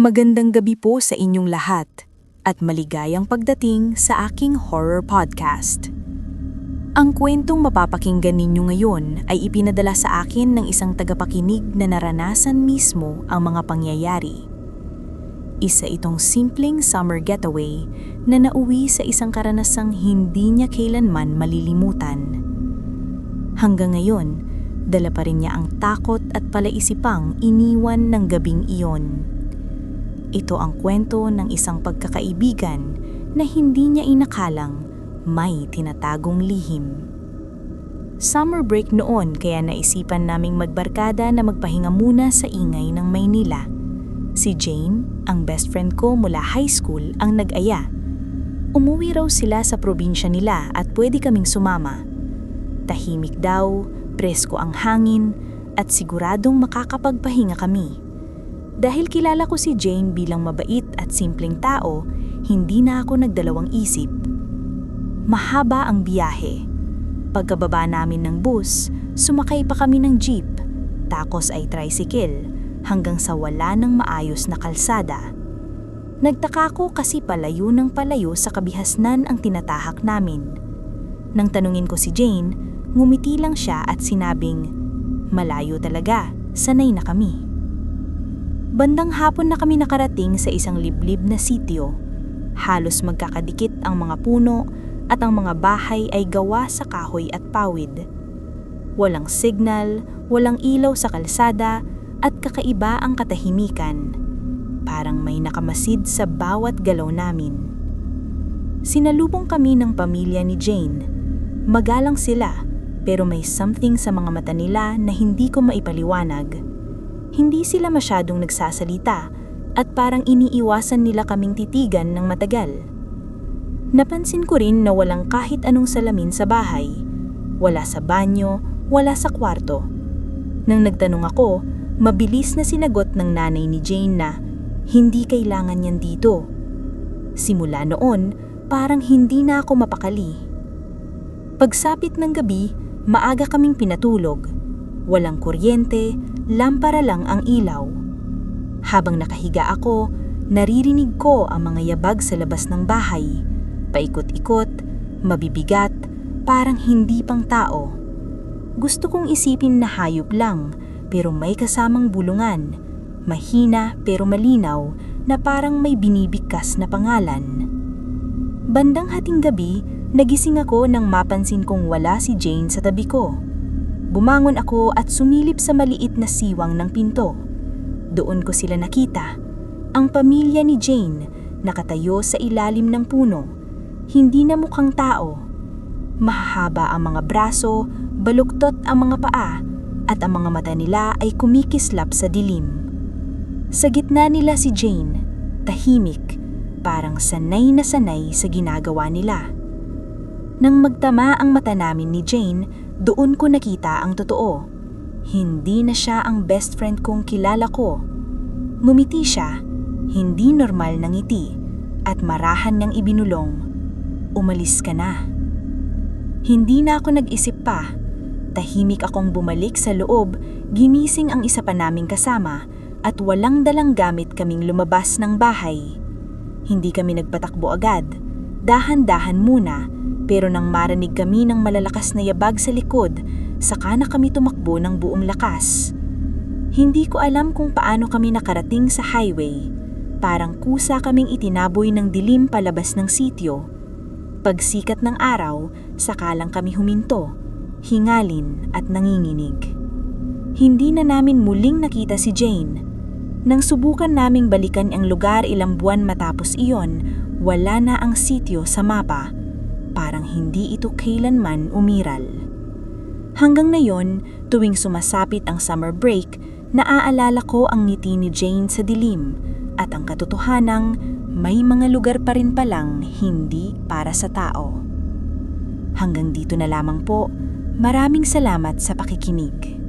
Magandang gabi po sa inyong lahat at maligayang pagdating sa aking horror podcast. Ang kwentong mapapakinggan ninyo ngayon ay ipinadala sa akin ng isang tagapakinig na naranasan mismo ang mga pangyayari. Isa itong simpleng summer getaway na nauwi sa isang karanasang hindi niya kailanman malilimutan. Hanggang ngayon, dala pa rin niya ang takot at palaisipang iniwan ng gabing iyon. Ito ang kwento ng isang pagkakaibigan na hindi niya inakalang may tinatagong lihim. Summer break noon kaya naisipan naming magbarkada na magpahinga muna sa ingay ng Maynila. Si Jane, ang best friend ko mula high school, ang nag-aya. Umuwi raw sila sa probinsya nila at pwede kaming sumama. Tahimik daw, presko ang hangin, at siguradong makakapagpahinga kami. Dahil kilala ko si Jane bilang mabait at simpleng tao, hindi na ako nagdalawang isip. Mahaba ang biyahe. Pagkababa namin ng bus, sumakay pa kami ng jeep, takos ay tricycle, hanggang sa wala ng maayos na kalsada. Nagtaka ko kasi palayo ng palayo sa kabihasnan ang tinatahak namin. Nang tanungin ko si Jane, ngumiti lang siya at sinabing, "Malayo talaga, sanay na kami." Bandang hapon na kami nakarating sa isang liblib na sitio. Halos magkakadikit ang mga puno at ang mga bahay ay gawa sa kahoy at pawid. Walang signal, walang ilaw sa kalsada at kakaiba ang katahimikan. Parang may nakamasid sa bawat galaw namin. Sinalubong kami ng pamilya ni Jane. Magalang sila pero may something sa mga mata nila na hindi ko maipaliwanag. Hindi sila masyadong nagsasalita at parang iniiwasan nila kaming titigan ng matagal. Napansin ko rin na walang kahit anong salamin sa bahay. Wala sa banyo, wala sa kwarto. Nang nagtanong ako, mabilis na sinagot ng nanay ni Jane na hindi kailangan yan dito. Simula noon, parang hindi na ako mapakali. Pagsapit ng gabi, maaga kaming pinatulog. Walang kuryente, lampara lang ang ilaw. Habang nakahiga ako, naririnig ko ang mga yabag sa labas ng bahay. Paikot-ikot, mabibigat, parang hindi pang tao. Gusto kong isipin na hayop lang, pero may kasamang bulungan. Mahina pero malinaw na parang may binibigkas na pangalan. Bandang hating gabi, nagising ako nang mapansin kong wala si Jane sa tabi ko. Bumangon ako at sumilip sa maliit na siwang ng pinto. Doon ko sila nakita. Ang pamilya ni Jane, nakatayo sa ilalim ng puno. Hindi na mukhang tao. Mahahaba ang mga braso, baluktot ang mga paa, at ang mga mata nila ay kumikislap sa dilim. Sa gitna nila si Jane, tahimik, parang sanay na sanay sa ginagawa nila. Nang magtama ang mata namin ni Jane, doon ko nakita ang totoo. Hindi na siya ang best friend kong kilala ko. Ngumiti siya, hindi normal na ngiti, at marahan niyang ibinulong, "Umalis ka na." Hindi na ako nag-isip pa. Tahimik akong bumalik sa loob, ginising ang isa pa naming kasama, at walang dalang gamit kaming lumabas ng bahay. Hindi kami nagpatakbo agad. Dahan-dahan muna. Pero nang marinig kami ng malalakas na yabag sa likod, saka na kami tumakbo ng buong lakas. Hindi ko alam kung paano kami nakarating sa highway. Parang kusa kaming itinaboy ng dilim palabas ng sitio. Pagsikat ng araw, saka lang kami huminto, hingalin at nanginginig. Hindi na namin muling nakita si Jane. Nang subukan naming balikan ang lugar ilang buwan matapos iyon, wala na ang sitio sa mapa. Parang hindi ito kailanman umiral. Hanggang ngayon, tuwing sumasapit ang summer break, naaalala ko ang ngiti ni Jane sa dilim at ang katotohanang may mga lugar pa rin palang hindi para sa tao. Hanggang dito na lamang po. Maraming salamat sa pakikinig.